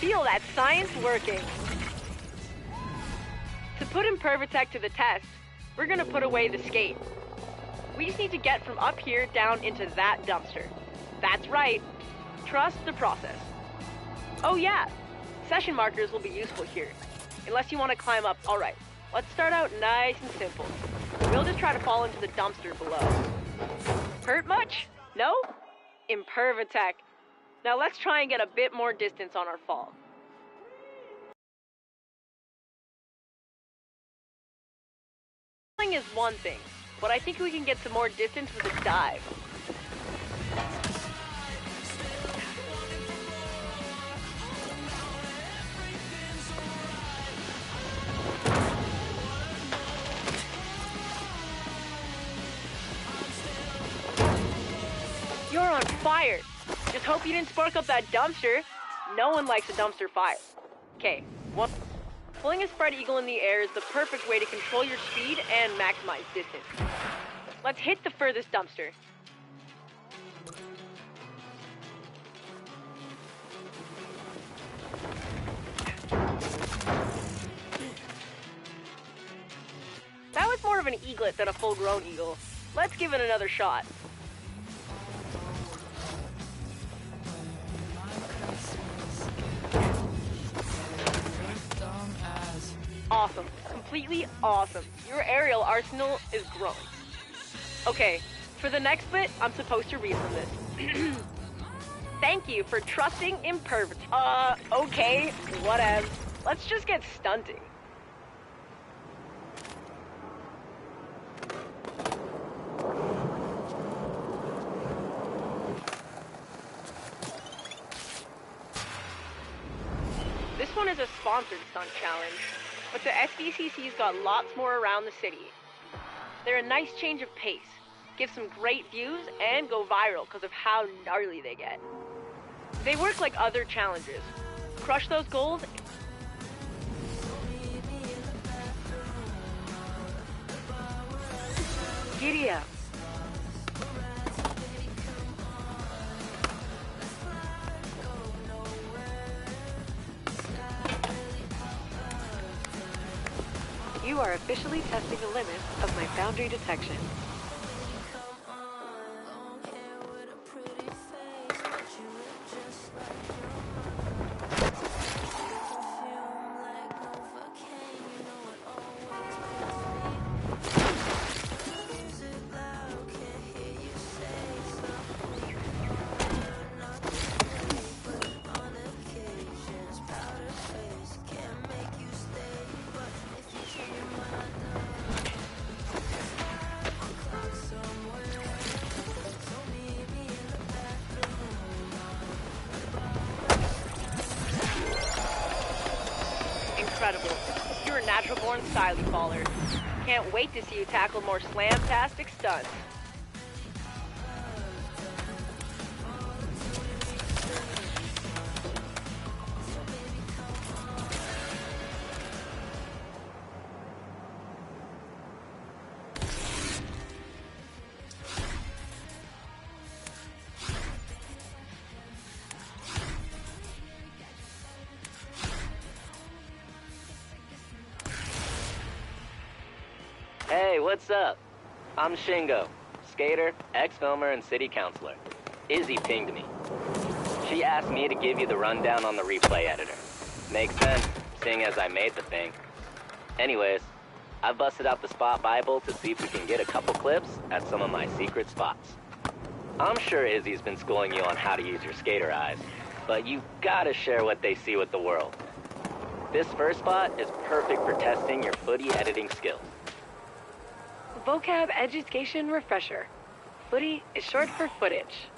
feel that science working. To put Impervatech to the test, we're gonna put away the skate. We just need to get from up here down into that dumpster. That's right. Trust the process. Oh yeah, session markers will be useful here. Unless you want to climb up. Alright, let's start out nice and simple. We'll just try to fall into the dumpster below. Hurt much? No? Impervatech. Now let's try and get a bit more distance on our fall. Falling is one thing, but I think we can get some more distance with a dive. You're on fire. Just hope you didn't spark up that dumpster. No one likes a dumpster fire. Okay, one. Pulling a spread eagle in the air is the perfect way to control your speed and maximize distance. Let's hit the furthest dumpster. That was more of an eaglet than a full-grown eagle. Let's give it another shot. Awesome. Completely awesome. Your aerial arsenal is growing. Okay, for the next bit, I'm supposed to read from this. Thank you for trusting Impervatech. Okay, whatever. Let's just get stunting. This one is a sponsored stunt challenge. But the SDCC's got lots more around the city. They're a nice change of pace, give some great views, and go viral because of how gnarly they get. They work like other challenges. Crush those goals. Giddy up. You are officially testing the limits of my boundary detection. Incredible. You're a natural-born styly faller. Can't wait to see you tackle more slam-tastic stunts. Hey, what's up? I'm Shingo, skater, ex-filmer, and city councilor. Izzy pinged me. She asked me to give you the rundown on the replay editor. Makes sense, seeing as I made the thing. Anyways, I've busted out the Spot Bible to see if we can get a couple clips at some of my secret spots. I'm sure Izzy's been schooling you on how to use your skater eyes, but you gotta share what they see with the world. This first spot is perfect for testing your footy editing skills. Vocab Education Refresher. Footy is short for footage.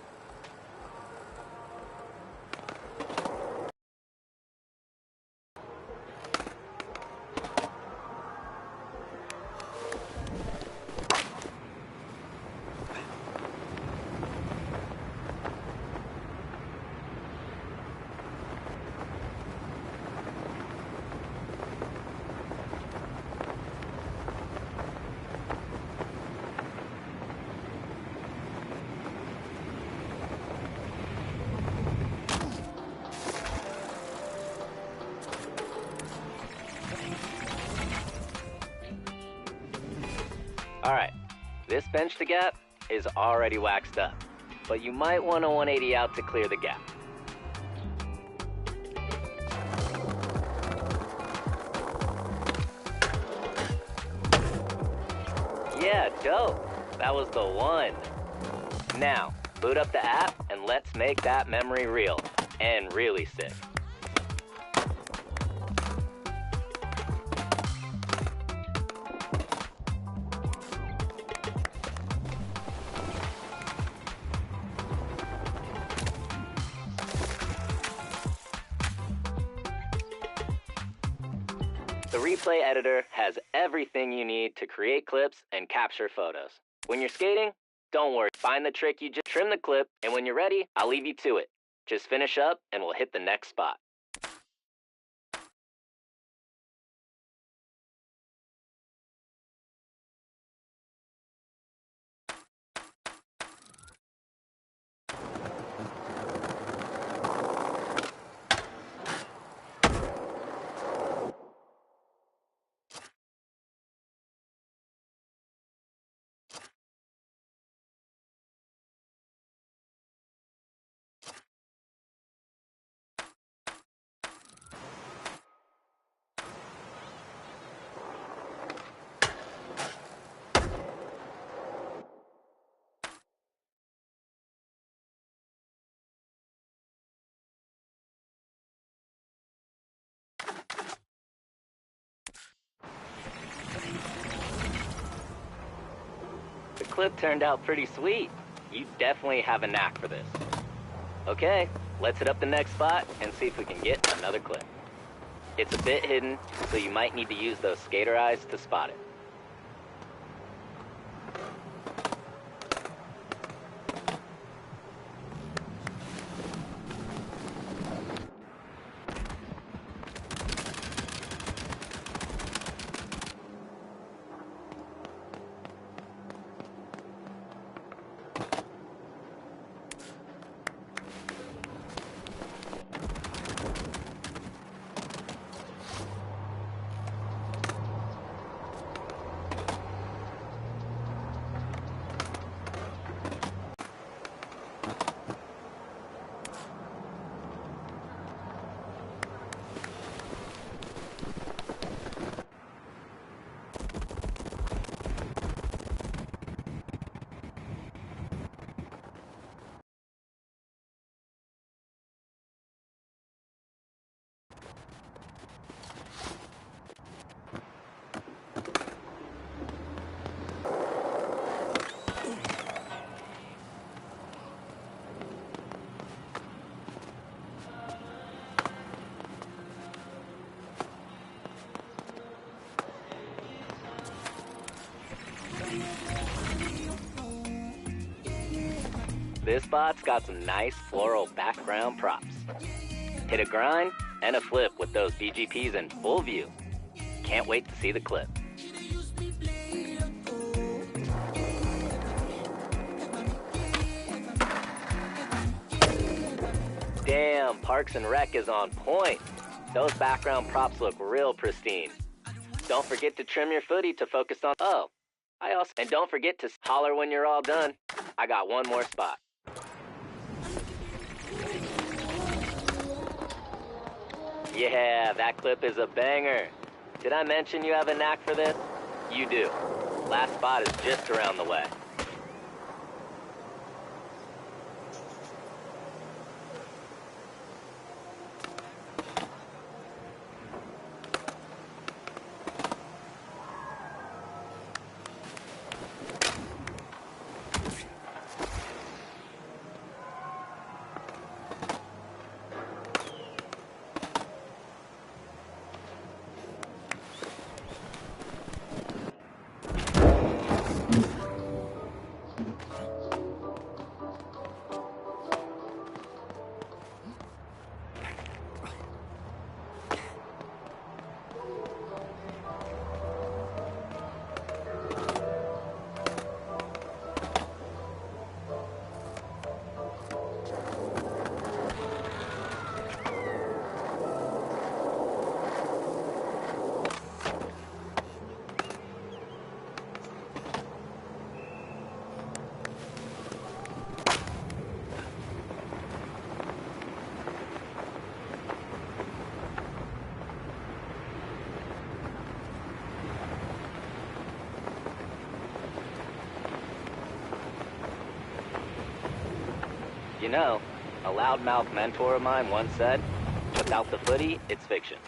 Alright, this bench to gap is already waxed up, but you might want a 180 out to clear the gap. Yeah, dope. That was the one. Now, boot up the app and let's make that memory real and really sick. The replay editor has everything you need to create clips and capture photos. When you're skating, don't worry. Find the trick you just trim the clip, and when you're ready, I'll leave you to it. Just finish up and we'll hit the next spot. The clip turned out pretty sweet. You definitely have a knack for this. Okay, let's hit up the next spot and see if we can get another clip. It's a bit hidden, so you might need to use those skater eyes to spot it. This spot's got some nice floral background props. Hit a grind and a flip with those BGPs in full view. Can't wait to see the clip. Damn, Parks and Rec is on point. Those background props look real pristine. Don't forget to trim your footy to focus on... And don't forget to holler when you're all done. I got one more spot. Yeah, that clip is a banger. Did I mention you have a knack for this? You do. Last spot is just around the way. know, a loudmouth mentor of mine once said, without the footy, it's fiction.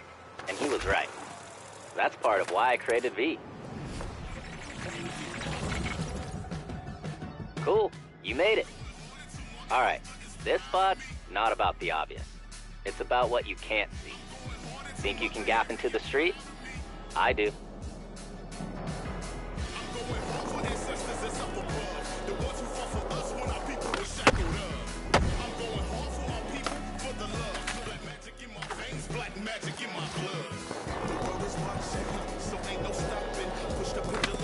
And he was right. That's part of why I created V. Cool, you made it. Alright, this spot's not about the obvious. It's about what you can't see. Think you can gap into the street? I do.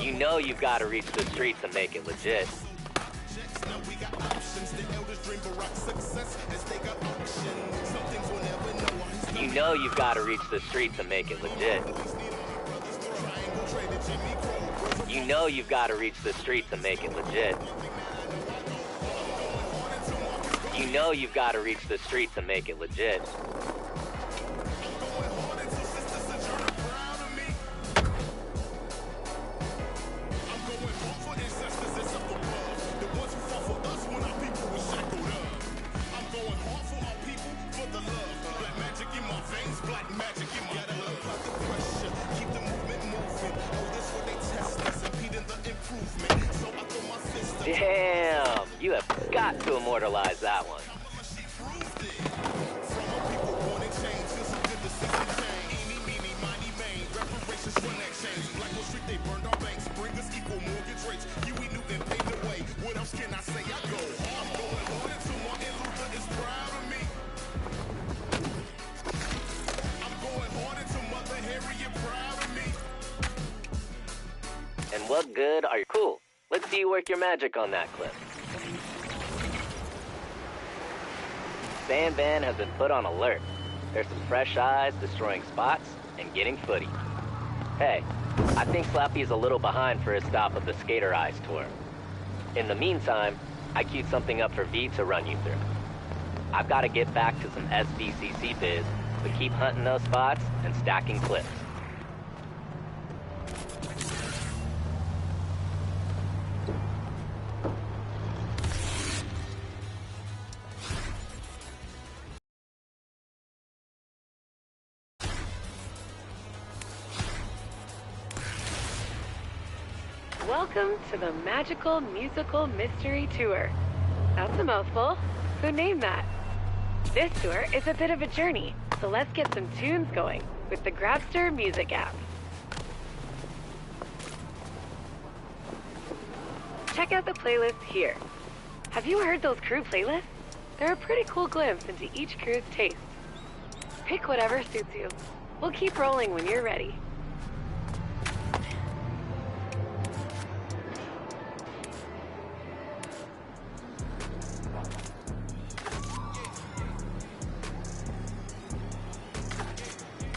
You know you've got to reach the streets and make it legit. You know you've got to reach the streets and make it legit. You know you've got to reach the streets and make it legit. You know you've got to reach the streets and make it legit. Damn, you have got to immortalize that one. And what good are you? Cool. Let's see you work your magic on that clip. Sandvan has been put on alert. There's some fresh eyes destroying spots and getting footy. Hey, I think Slappy's a little behind for his stop of the Skater Eyes tour. In the meantime, I queued something up for V to run you through. I've got to get back to some SVCC biz, but keep hunting those spots and stacking clips. Welcome to the Magical Musical Mystery Tour. That's a mouthful. Who named that? This tour is a bit of a journey, so let's get some tunes going with the Grabster Music app. Check out the playlist here. Have you heard those crew playlists? They're a pretty cool glimpse into each crew's taste. Pick whatever suits you. We'll keep rolling when you're ready.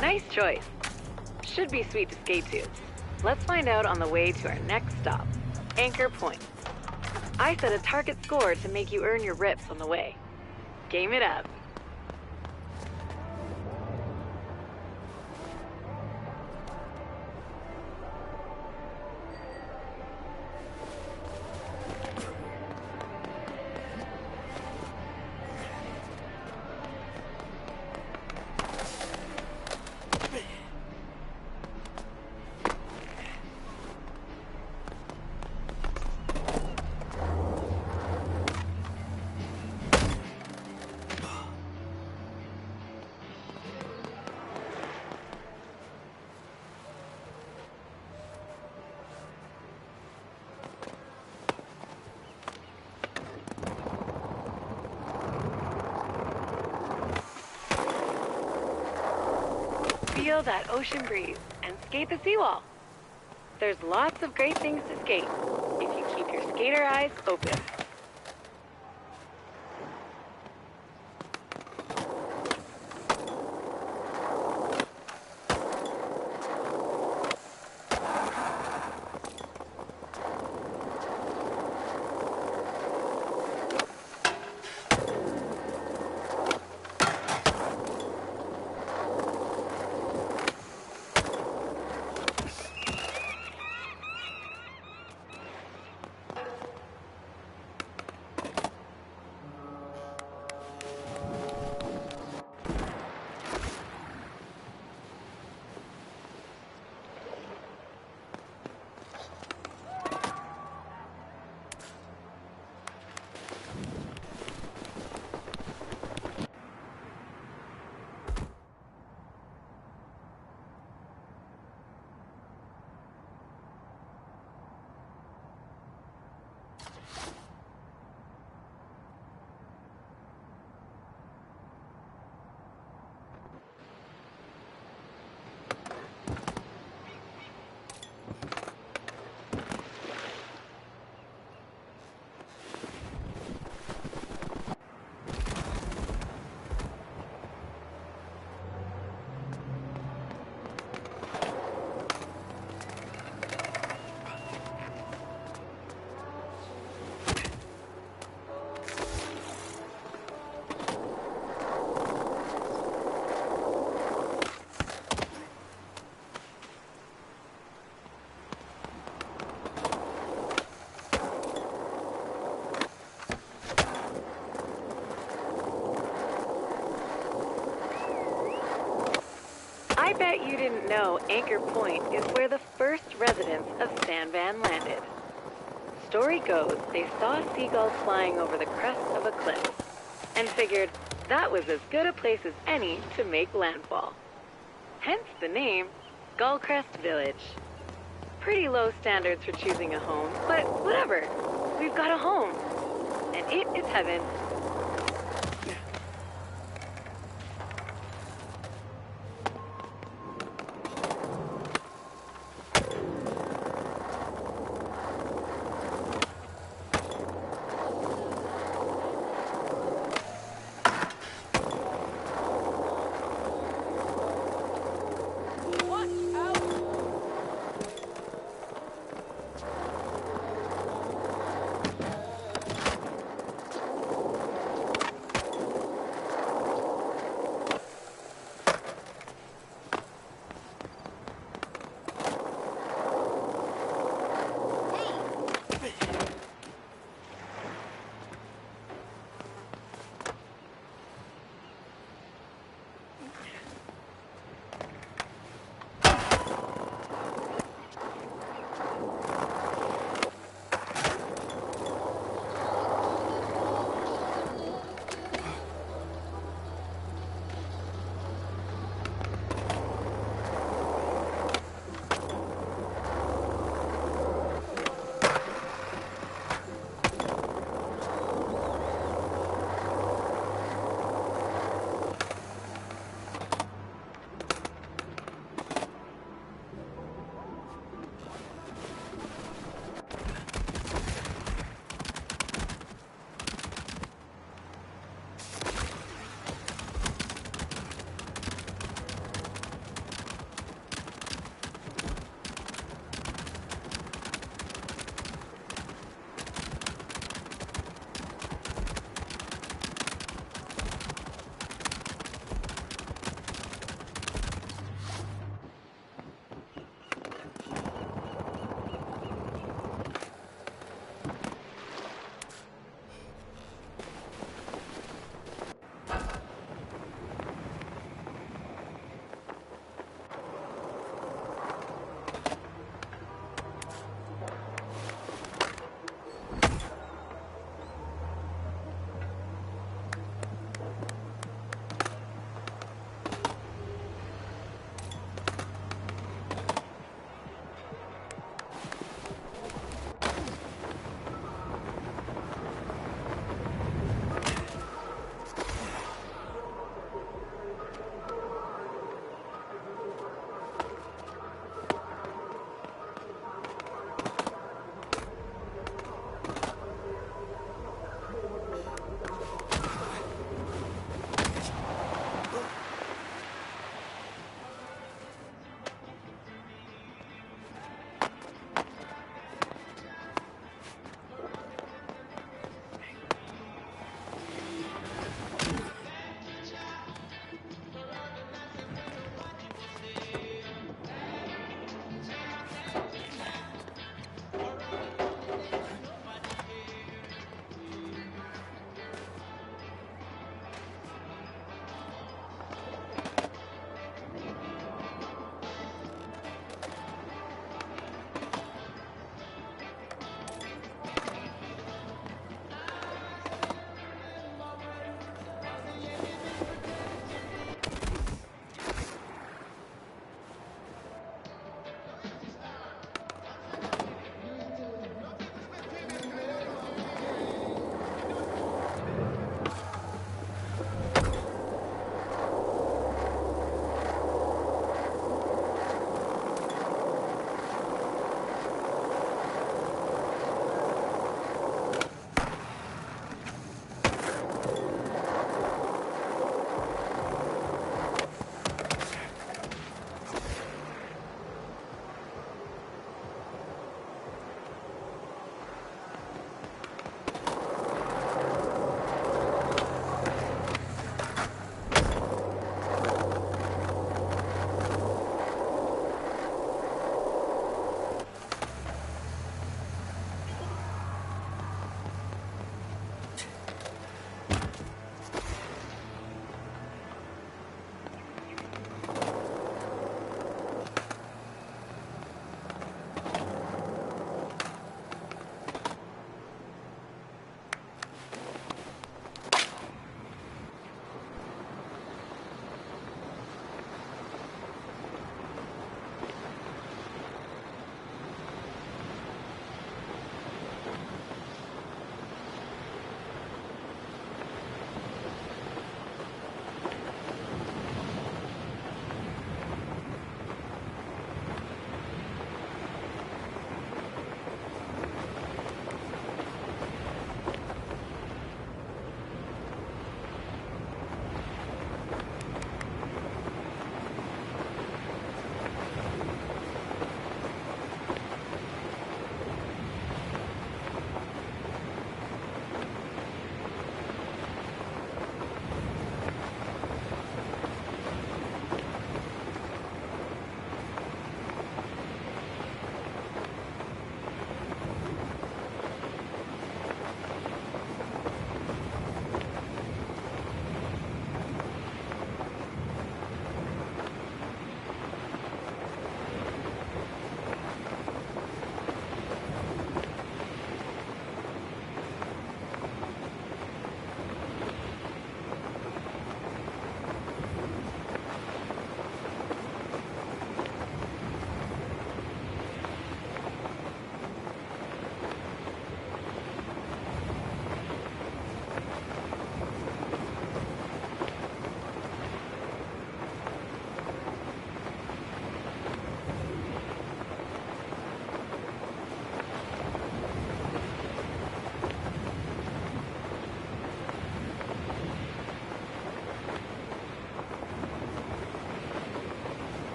Nice choice. Should be sweet to skate to. Let's find out on the way to our next stop, Anchor Point. I set a target score to make you earn your rips on the way. Game it up. Feel that ocean breeze and skate the seawall. There's lots of great things to skate if you keep your skater eyes open. I bet you didn't know Anchor Point is where the first residents of San Van landed. Story goes they saw seagulls flying over the crest of a cliff and figured that was as good a place as any to make landfall. Hence the name Gullcrest Village. Pretty low standards for choosing a home, but whatever. We've got a home, and it is heaven.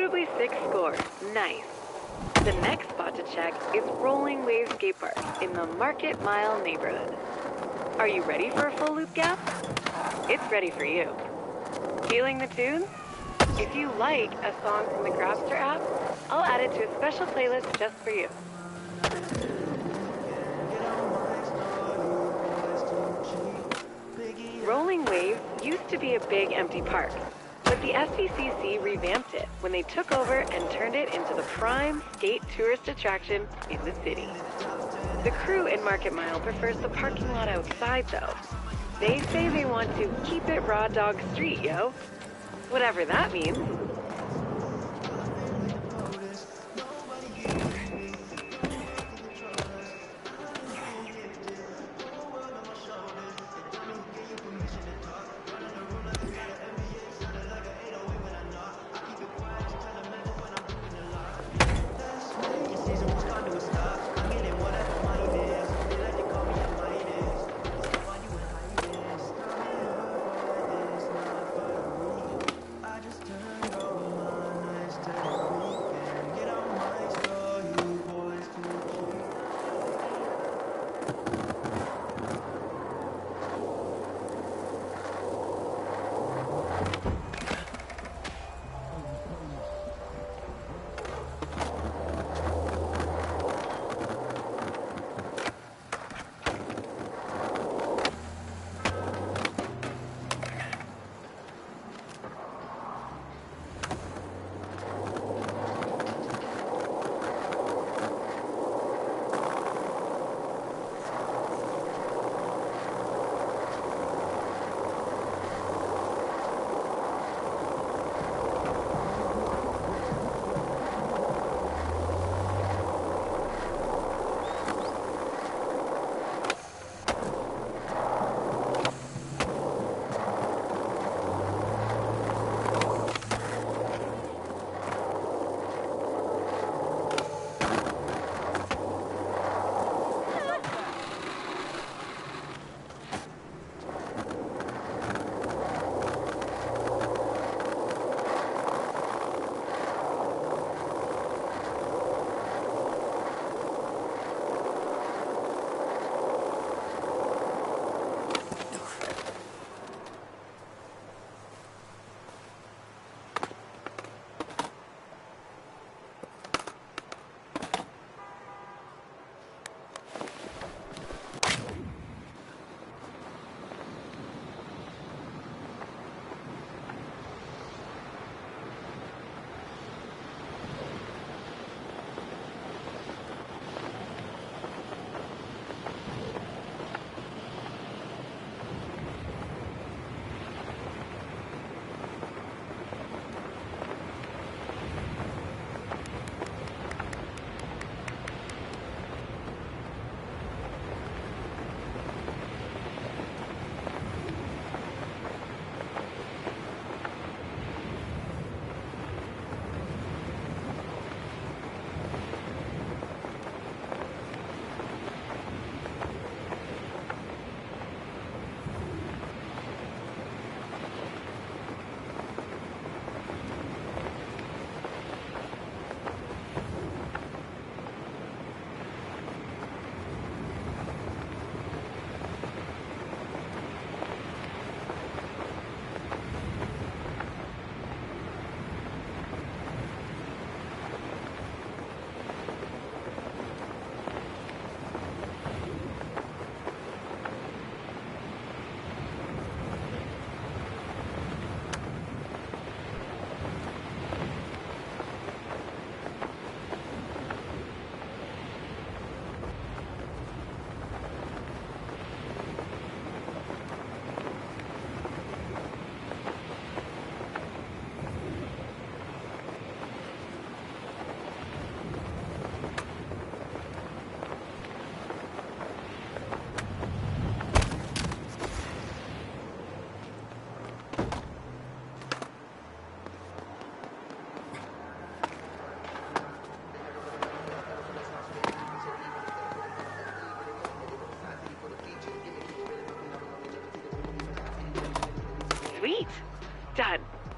Comfortably 6 scores. Nice. The next spot to check is Rolling Wave Skate Park in the Market Mile neighborhood. Are you ready for a full loop gap? It's ready for you. Feeling the tune? If you like a song from the Grabster app, I'll add it to a special playlist just for you. Rolling Wave used to be a big empty park, but the SVCC revamped it when they took over and turned it into the prime skate tourist attraction in the city. The crew in Market Mile prefers the parking lot outside, though. They say they want to keep it Raw Dog Street, yo. Whatever that means.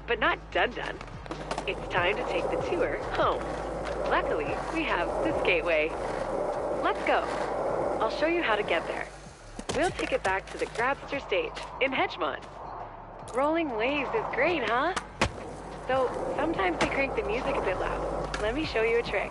but not done. It's time to take the tour home. Luckily, we have the Skateway. Let's go. I'll show you how to get there. We'll take it back to the Grabster stage in Hedgemont. Rolling waves is great, huh? Though sometimes they crank the music a bit loud. Let me show you a trick.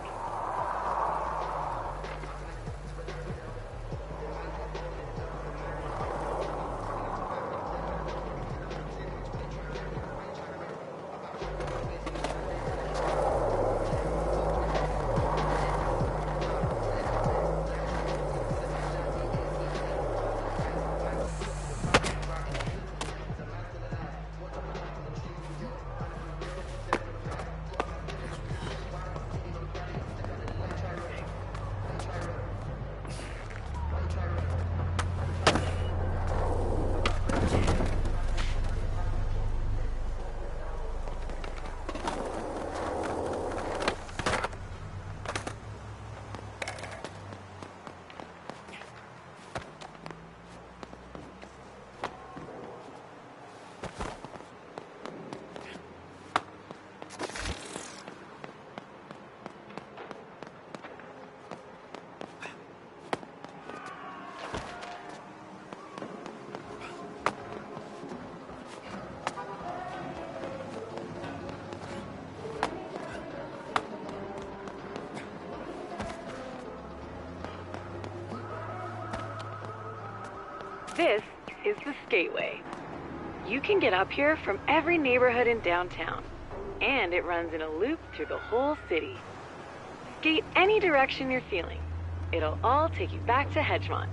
This is the Skateway. You can get up here from every neighborhood in downtown, and it runs in a loop through the whole city. Skate any direction you're feeling. It'll all take you back to Hedgemont.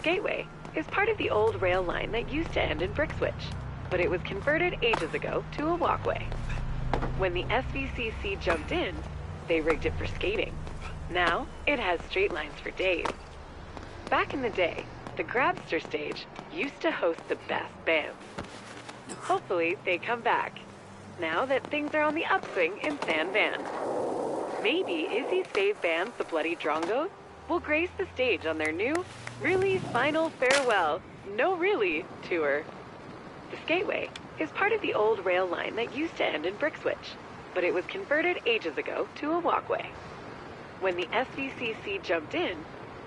Skateway is part of the old rail line that used to end in Brixwich, but it was converted ages ago to a walkway. When the SVCC jumped in, they rigged it for skating. Now, it has straight lines for days. Back in the day, the Grabster stage used to host the best bands. Hopefully, they come back, now that things are on the upswing in San Van. Maybe Izzy's fave band, the Bloody Drongos, will grace the stage on their new Really's Final Farewell, No Really tour. The Skateway is part of the old rail line that used to end in Brixwich, but it was converted ages ago to a walkway. When the SVCC jumped in,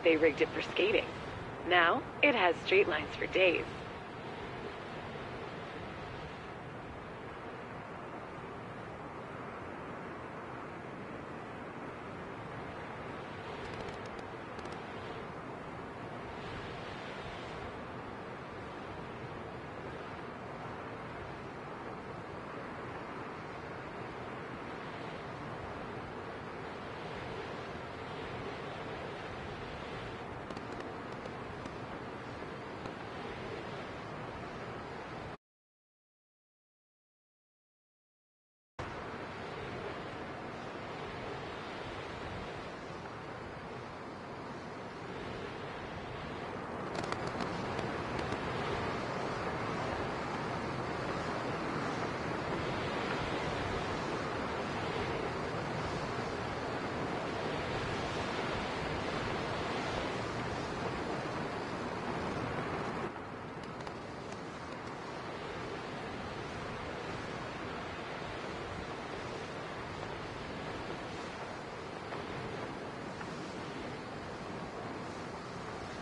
they rigged it for skating. Now, it has straight lines for days.